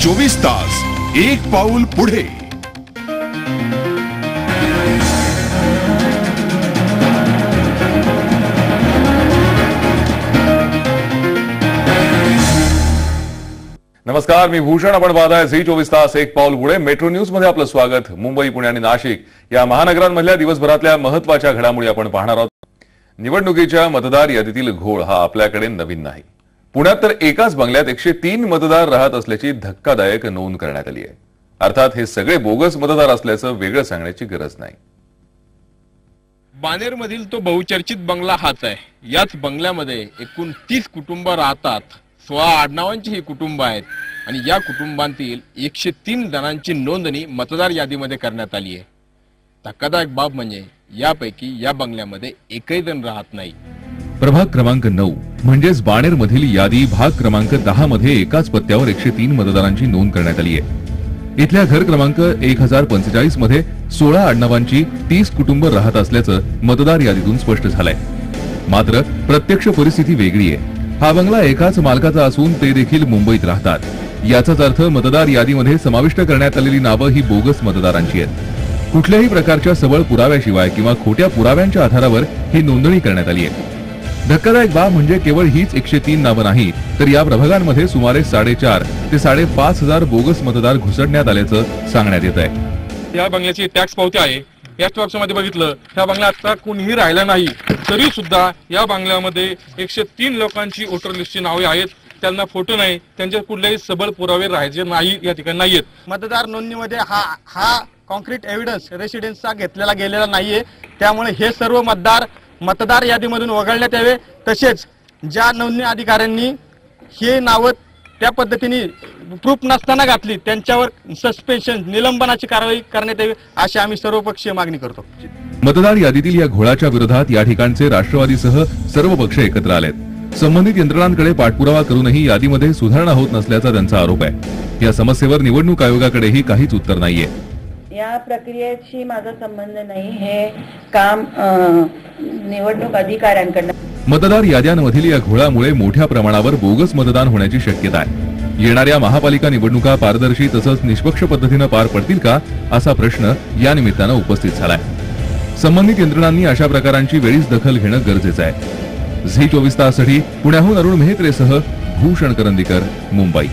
24 तास एक पाऊल पुढे। नमस्कार, मी भूषण। आपण पाहताय झी 24 तास एक पाऊल पुढे। मेट्रो न्यूज मध्ये आपलं स्वागत। मुंबई, पुणे आणि नाशिक या महानगरांमधल्या दिवसभरातल्या महत्त्वाच्या घडामोडी आपण पाहणार आहोत। निवडणुकीच्या मतदार यादीतील घोळ हा आपल्याकडे नवीन नाही। पुण्यात तर एकाच बंगल्यात 103 मतदार राहत असल्याची धक्कादायक नोंद करण्यात आली आहे। अर्थात हे सगळे बोगस मतदार असल्याचं वेगळं सांगण्याची गरज नाही। बाणेरमधील तो बहुचर्चित बंगला हाच आहे। याच बंगल्यामध्ये एकूण 30 कुटुंब राहतात। 16 आडनावांची ही कुटुंब आहेत आणि या कुटुंबांतील 103 जणांची नोंदणी मतदार यादीमध्ये करण्यात आली आहे। धक्कादायक बाब म्हणजे यापैकी या बंगल्यामध्ये एकही जण राहत नाही। प्रभाग क्रमांक 9 म्हणजेच बाणेरमधील यादी भाग क्रमांक 10 मध्ये एकाच पत्त्यावर 103 मतदारांची नोंद करण्यात आली आहे। इथल्या घर क्रमांक 1045 मध्ये 16 आडनावांची 30 कुटुंब राहत असल्याचं मतदार यादीतून स्पष्ट झालंय। मात्र प्रत्यक्ष परिस्थिती वेगळी आहे। हा बंगला एकाच मालकाचा असून ते देखील मुंबईत राहतात। याचाच अर्थ मतदार यादीमध्ये समाविष्ट करण्यात आलेली नावं ही बोगस मतदारांची आहेत। कुठल्याही प्रकारच्या सबळ पुराव्याशिवाय किंवा खोट्या पुराव्यांच्या आधारावर ही नोंदणी करण्यात आली आहे। धक्कादायक बाब म्हणजे केवळ हीच 103 नावं नाही, तर या प्रभागांमध्ये सुमारे 4.5 ते 5.5 हजार बोगस मतदार घुसडण्यात आल्याचं सांगण्यात येत आहे। या बंगल्याची टॅक्स पावती आहे। याच वर्षामध्ये बघितलं, या बंगल्यात आता कोणीही राहिला नाही, तरी सुद्धा या बंगल्यामध्ये 103 लोकांची वोटर लिस्टची नावे आहेत। त्यांना फोटो नाही, त्यांचे कुठलेही सबळ पुरावे राहायचे नाही, या ठिकाणी नाहीयेत। मतदार नोंदणीमध्ये हा कॉन्क्रीट एव्हिडन्स रेसिडेन्सचा घेतलेला गेलेला नाहीये। त्यामुळे हे सर्व मतदार यादीमधून वगळण्यात यावे। तसेच ज्या नोंदणी अधिकाऱ्यांनी हे नावं त्या पद्धतीने प्रूफ नसताना घातली, त्यांच्यावर सस्पेन्शन निलंबनाची कारवाई करण्यात यावी, अशी आम्ही सर्वपक्षीय मागणी करतो। मतदार यादीतील या घोळाच्या विरोधात या ठिकाणचे राष्ट्रवादीसह सर्व पक्ष एकत्र आलेत। संबंधित यंत्रणांकडे पाठपुरावा करूनही यादीमध्ये सुधारणा होत नसल्याचा त्यांचा आरोप आहे। या समस्येवर निवडणूक आयोगाकडेही काहीच उत्तर नाहीये। या प्रक्रियेशी माझा संबंध नाही, हे काम निवडणूक अधिकाऱ्यांकडून। मतदार याद्यांमधील या घोळामुळे मोठ्या प्रमाणावर बोगस मतदान होण्याची शक्यता आहे। येणाऱ्या महापालिका निवडणुका पारदर्शी तसंच निष्पक्ष पद्धतीने पार पडतील का, असा प्रश्न या निमित्तानं उपस्थित झालाय। संबंधित यंत्रणांनी अशा प्रकारांची वेळीच दखल घेणं गरजेचं आहे। झी 24 ताससाठी पुण्याहून अरुण मेहत्रेसह भूषण करंदीकर, मुंबई।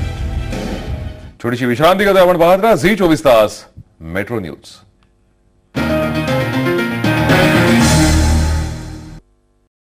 छोटीशी विश्रांती घेतो, आपण पाहत राहा झी 24 तास मेट्रो न्यूज।